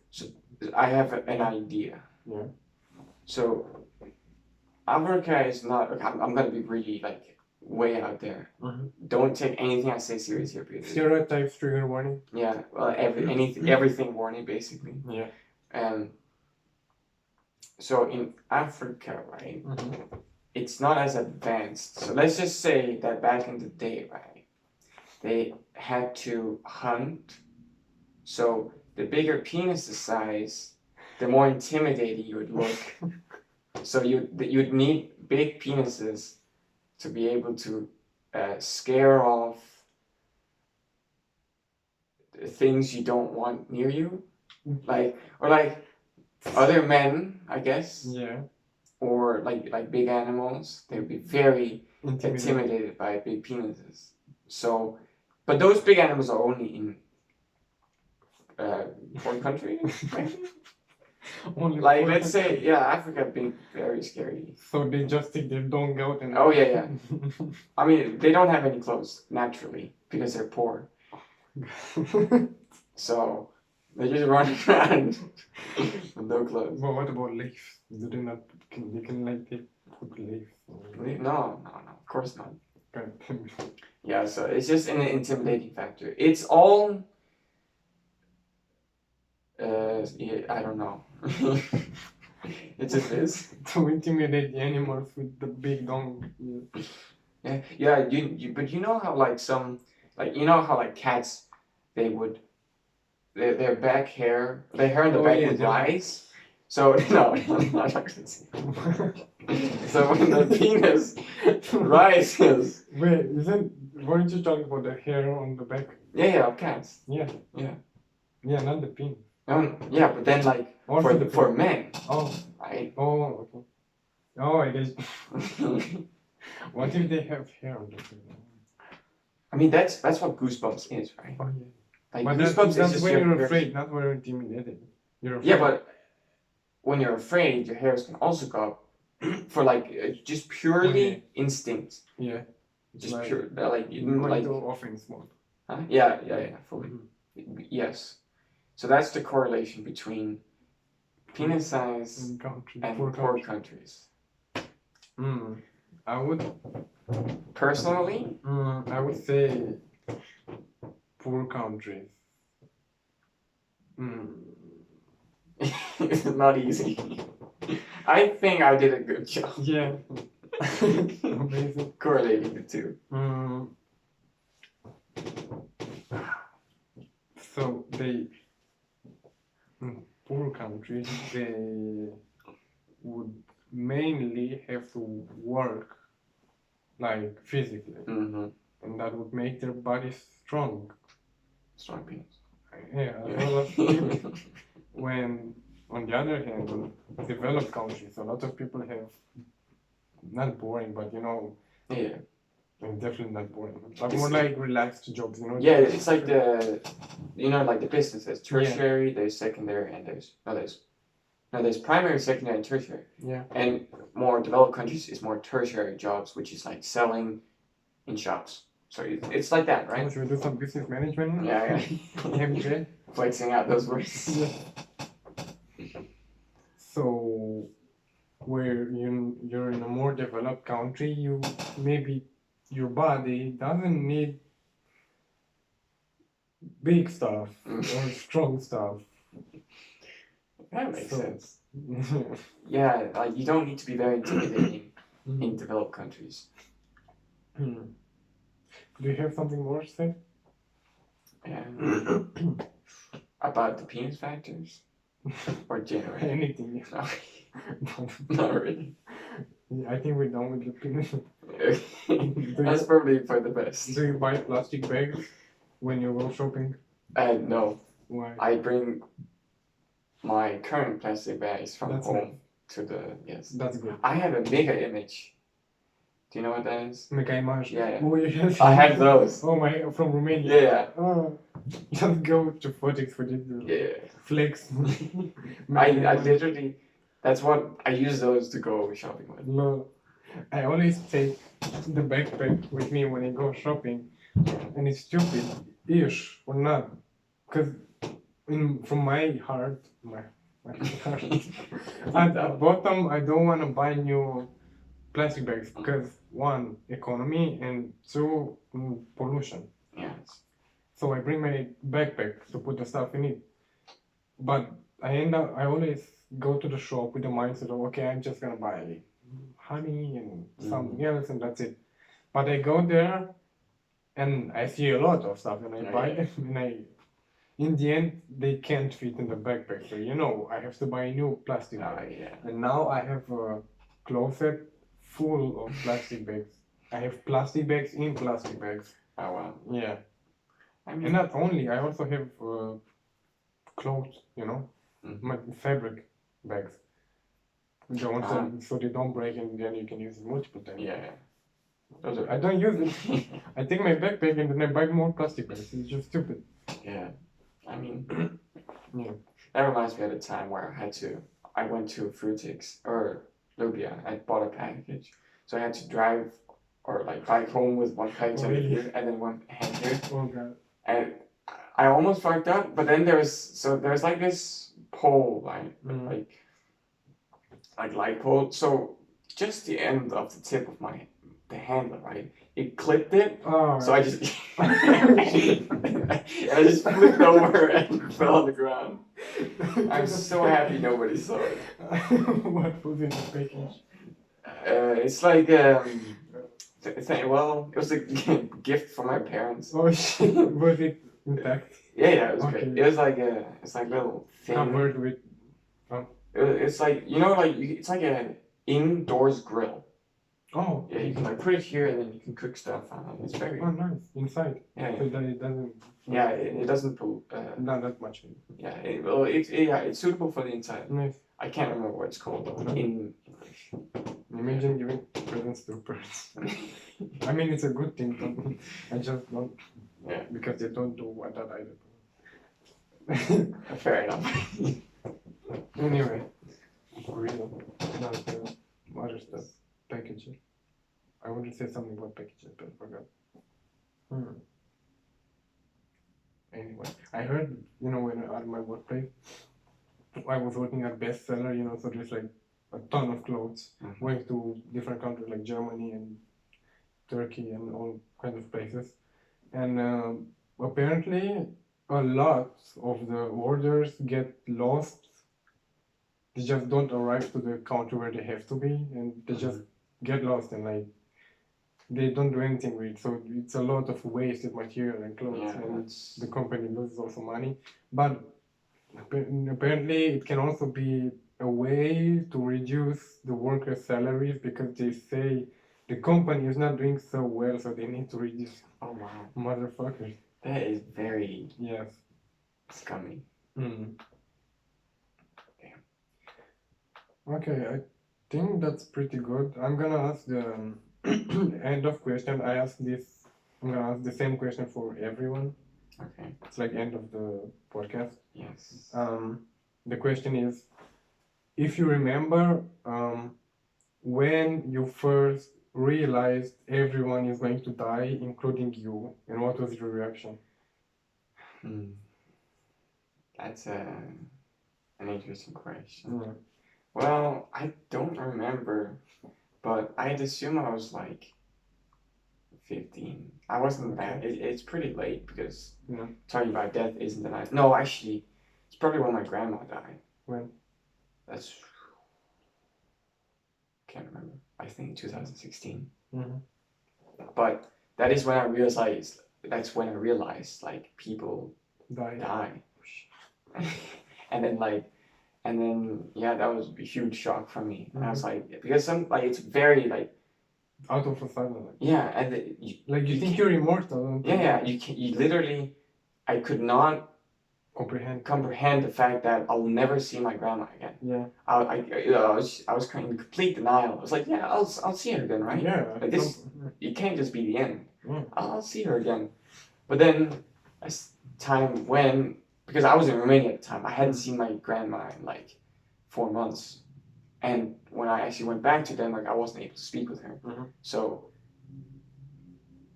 I have an idea. Yeah. So Africa is not. Okay, I'm gonna be really like way out there. Mm-hmm. Don't take anything I say serious here, because Stereotypes, trigger warning. yeah, well, everything warning basically. Yeah. So in Africa, right, Mm-hmm. it's not as advanced. So let's just say that back in the day, right, they had to hunt. So the bigger penis the size, the more intimidating you would look. So you'd need big penises to be able to scare off things you don't want near you, like other men, I guess. Yeah. Or like big animals. They would be very intimidated by big penises. So, but those big animals are only in poor countries, maybe? Only Like, poor let's country. say, yeah, Africa being very scary. So they just stick their dong out and. Oh, yeah. I mean, they don't have any clothes, naturally, because they're poor. So, they just run around with no clothes. But what about leaves? Do they not? They can like they put leaves. No, of course not. God damn it. Yeah, so it's just an intimidating factor. It's all. Yeah, I don't know. It just is. To intimidate the animals with the big dong. Yeah. But you know how like you know how like cats, they would, their back hair, their hair in the back would rise. So no, I'm not gonna say. So when the penis rises. Wait, weren't you talking about the hair on the back? Yeah, of cats. Yeah. Yeah, not the penis. Yeah, but then like for men. Oh. Right. Oh, okay. Oh, I guess. What if they have hair on the back? I mean, that's what Goosebumps is, right? Oh yeah. Like But Goosebumps that's is just when your you're afraid, not when you're intimidated. You're afraid. Yeah, but when you're afraid, your hairs can also go up for like just purely instinct. Yeah. Just like, pure, like you like like. offense mode. Huh? Yeah, fully. Mm-hmm. Yes. So that's the correlation between penis size and poor countries. I would. Personally. I would say poor countries. It's not easy. I think I did a good job. Yeah. Amazing. Correlating the two. So poor countries, they would mainly have to work, like physically, and that would make their bodies strong. Strong penis. Yeah. When, on the other hand, in developed countries, a lot of people have, not boring, but Yeah. Definitely not boring, but more like relaxed jobs, Yeah, it's like like the businesses, tertiary, there's secondary, and there's primary, secondary, and tertiary. Yeah. And more developed countries is more tertiary jobs, which is like selling in shops. So it's like that, right? Should we do some business management? Yeah. MJ? Flexing out those words. Yeah. So, where you're in a more developed country, maybe your body doesn't need big stuff or strong stuff. That makes So- sense. Yeah, like you don't need to be very intimidating in developed countries. Hmm. Do you have something more to say? About the penis factors? Or generally? Anything. No, not really. I think we're done with the penis. That's probably for the best. Do you buy plastic bags when you go shopping? No, Why? I bring my current plastic bags from That's home nice. to the, yes. That's good. I have a mega image. Do you know what that is? Mega image. Yeah, yeah. Oh, you have. I have those. Oh my, from Romania. Yeah, Oh, just go to photos for this yeah. flex. I literally, that's what, I use those to go shopping with. No, I always take the backpack with me when I go shopping, and it's stupid-ish or not, because from my heart, my heart, at the bottom, I don't want to buy new plastic bags because one, economy, and two, pollution. Yes. So I bring my backpack to put the stuff in it, but I always go to the shop with the mindset of, okay, I'm just gonna buy honey and something else, and that's it. But I go there and I see a lot of stuff, and I buy them, and in the end, they can't fit in the backpack. So I have to buy a new plastic bag. Yeah. And now I have a closet full of plastic bags. I have plastic bags in plastic bags. Oh wow. Yeah. I And mean, not only, I also have clothes, my fabric bags. The ones so they don't break, and then you can use it multiple times. yeah. Those are, I don't use it. I take my backpack and then I buy more plastic bags. It's just stupid. yeah. I mean, Yeah. that reminds me of the time where I went to Fruitix or Lubia. I bought a package, so I had to drive or like bike home with one package Really? here and then one hand here, Oh god. and I almost fucked up. But then there's like this pole, like light pole. So just the end of the tip of the handle, right? It clipped it. Oh. So I just and I just flipped over and fell on the ground. I'm so happy nobody saw it. What was in the package? It's like well, it was a gift from my parents. Oh shit. Was it intact? Yeah, it was Okay. great. It was like it's like little thing. Covered with. It's like it's like an indoors grill. Oh. Yeah, you can like put it here and then you can cook stuff on it. It's very. Oh, nice. Inside. Yeah. So that it doesn't. Yeah, it doesn't pull. Not that much. Yeah, it's suitable for the inside. Nice. I can't remember what it's called though, in English. Imagine giving presents to birds. I mean, it's a good thing, but I just don't. Yeah. Because they don't do what that I do. Fair enough. Anyway, real, not other stuff. Packaging. I wanted to say something about packaging, but I forgot. Anyway, I heard, when at my workplace, I was working at bestseller, so there's like a ton of clothes going to different countries like Germany and Turkey and all kinds of places. And apparently, a lot of the orders get lost. They just don't arrive to the country where they have to be, and they just get lost, and like they don't do anything with it. So it's a lot of wasted material and clothes, and the company loses also money. But apparently, it can also be a way to reduce the workers' salaries because they say the company is not doing so well, so they need to reduce. Oh wow. Motherfuckers. That is very scummy. Okay, I think that's pretty good. I'm gonna ask the end of question. I'm gonna ask the same question for everyone. Okay. It's like end of the podcast. Yes. The question is, if you remember, when you first realized everyone is going to die, including you, and what was your reaction? That's an interesting question. Yeah. Well, I don't remember, but I'd assume I was like 15. I wasn't that. It's pretty late because Yeah. talking about death isn't that nice. No, actually, it's probably when my grandma died. When? That's can't remember. I think 2016. Mm-hmm. But that is when I realized. That's when I realized like people die. and then yeah, that was a huge shock for me. And I was like, because it's very like out of a sudden. Like, yeah, and you think you're immortal. Yeah, you literally, I could not comprehend the fact that I'll never see my grandma again. Yeah. I was in complete denial. I was like, yeah, I'll see her again, right? Yeah. Like it can't just be the end. Yeah. I'll see her again. But then as time when, because I was in Romania at the time, I hadn't seen my grandma in like 4 months. And when I actually went back to Denmark, I wasn't able to speak with her. Mm-hmm.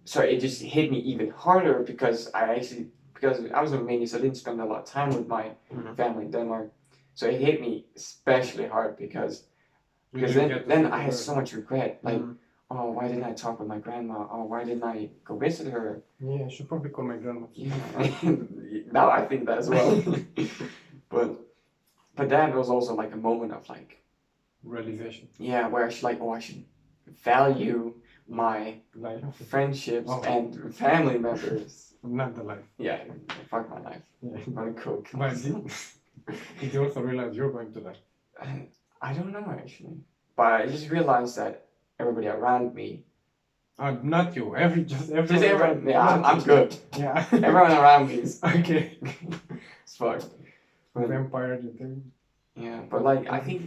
So it just hit me even harder because I was in Romania, so I didn't spend a lot of time with my family in Denmark. So it hit me especially hard because then I had so much regret. Like, oh, why didn't I talk with my grandma? Oh, why didn't I go visit her? Yeah, I should probably call my grandma. Yeah, now I think that as well. but that was also like a moment of like realization. Yeah, where I should value my life, friendships and family members. Not the life. Yeah, fuck my life. Yeah, I'm gonna cook. But did you also realize you're going to die? I don't know actually, but I just realized that everybody around me. Not you. Just everyone. Yeah, I'm good. Yeah. Everyone around me is okay. It's fucked. Vampire thing. Yeah, but like I think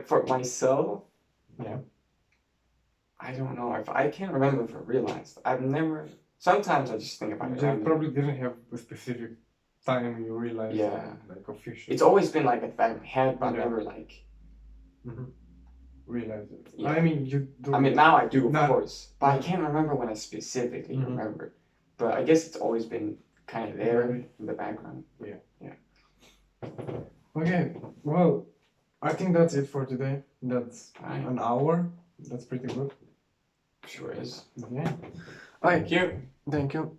for myself. Yeah. I don't know if I can't remember if I realized. I've never. Sometimes I just think about it. You probably didn't have a specific time you realized. Yeah. Like officially. It's always been like at the back of my head, but I never like. Realized it. Yeah. I mean, you do. I mean, now I do, of course, but I can't remember when I specifically remembered. But I guess it's always been kind of there in the background. Yeah. Yeah. Okay. Well, I think that's it for today. That's an hour. That's pretty good. Sure is. Yeah. Thank you. Thank you.